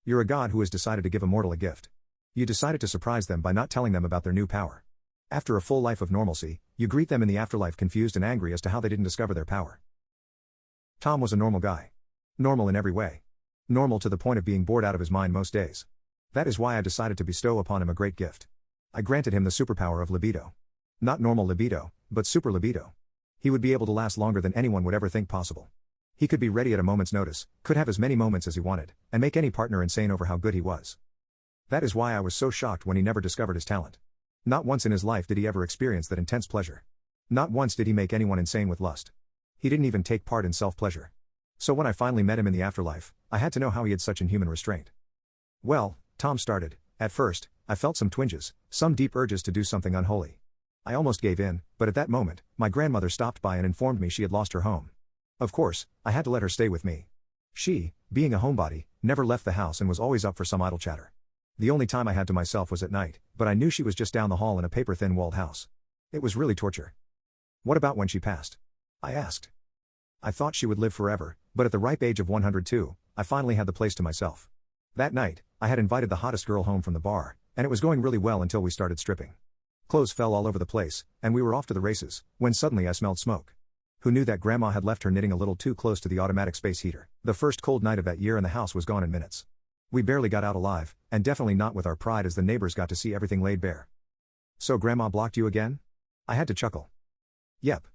You're a god who has decided to give a mortal a gift. You decided to surprise them by not telling them about their new power. After a full life of normalcy, you greet them in the afterlife confused and angry as to how they didn't discover their power. Tom was a normal guy. Normal in every way. Normal to the point of being bored out of his mind most days. That is why I decided to bestow upon him a great gift. I granted him the superpower of libido. Not normal libido, but super libido. He would be able to last longer than anyone would ever think possible. He could be ready at a moment's notice, could have as many moments as he wanted, and make any partner insane over how good he was. That is why I was so shocked when he never discovered his talent. Not once in his life did he ever experience that intense pleasure. Not once did he make anyone insane with lust. He didn't even take part in self-pleasure. So when I finally met him in the afterlife, I had to know how he had such inhuman restraint. Well, Tom started. At first, I felt some twinges, some deep urges to do something unholy. I almost gave in, but at that moment, my grandmother stopped by and informed me she had lost her home. Of course, I had to let her stay with me. She, being a homebody, never left the house and was always up for some idle chatter. The only time I had to myself was at night, but I knew she was just down the hall in a paper-thin walled house. It was really torture. What about when she passed? I asked. I thought she would live forever, but at the ripe age of 102, I finally had the place to myself. That night, I had invited the hottest girl home from the bar, and it was going really well until we started stripping. Clothes fell all over the place, and we were off to the races, when suddenly I smelled smoke. Who knew that Grandma had left her knitting a little too close to the automatic space heater? The first cold night of that year and the house was gone in minutes. We barely got out alive, and definitely not with our pride as the neighbors got to see everything laid bare. So Grandma blocked you again? I had to chuckle. Yep.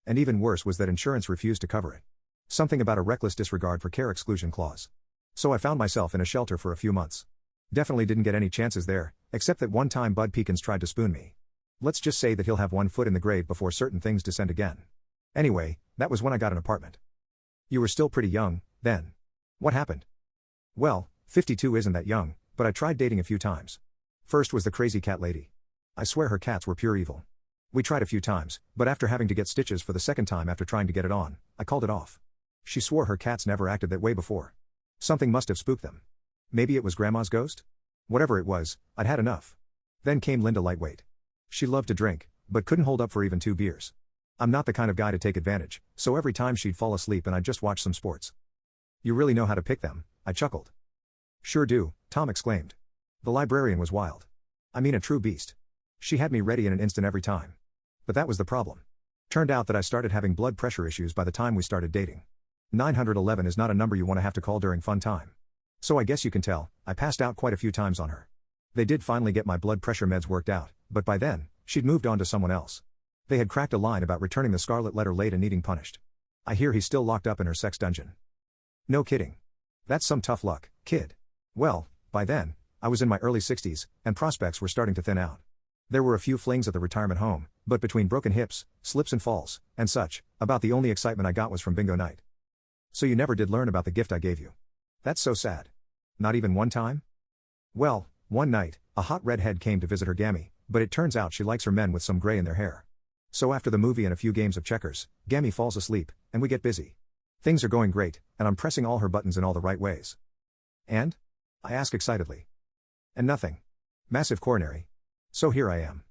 And even worse was that insurance refused to cover it. Something about a reckless disregard for care exclusion clause. So I found myself in a shelter for a few months. Definitely didn't get any chances there, except that one time Bud Peekins tried to spoon me. Let's just say that he'll have one foot in the grave before certain things descend again. Anyway, that was when I got an apartment. You were still pretty young, then. What happened? Well, 52 isn't that young, but I tried dating a few times. First was the crazy cat lady. I swear her cats were pure evil. We tried a few times, but after having to get stitches for the second time after trying to get it on, I called it off. She swore her cats never acted that way before. Something must have spooked them. Maybe it was Grandma's ghost? Whatever it was, I'd had enough. Then came Linda Lightweight. She loved to drink, but couldn't hold up for even 2 beers. I'm not the kind of guy to take advantage, so every time she'd fall asleep and I'd just watch some sports. You really know how to pick them, I chuckled. Sure do, Tom exclaimed. The librarian was wild. I mean a true beast. She had me ready in an instant every time. But that was the problem. Turned out that I started having blood pressure issues by the time we started dating. 911 is not a number you want to have to call during fun time. So I guess you can tell, I passed out quite a few times on her. They did finally get my blood pressure meds worked out, but by then, she'd moved on to someone else. They had cracked a line about returning the scarlet letter late and needing punished. I hear he's still locked up in her sex dungeon. No kidding. That's some tough luck, kid. Well, by then, I was in my early 60s, and prospects were starting to thin out. There were a few flings at the retirement home, but between broken hips, slips and falls, and such, about the only excitement I got was from bingo night. So you never did learn about the gift I gave you. That's so sad. Not even one time? Well, one night, a hot redhead came to visit her Gammy, but it turns out she likes her men with some gray in their hair. So after the movie and a few games of checkers, Gammy falls asleep, and we get busy. Things are going great, and I'm pressing all her buttons in all the right ways. And? I ask excitedly. And nothing. Massive coronary. So here I am.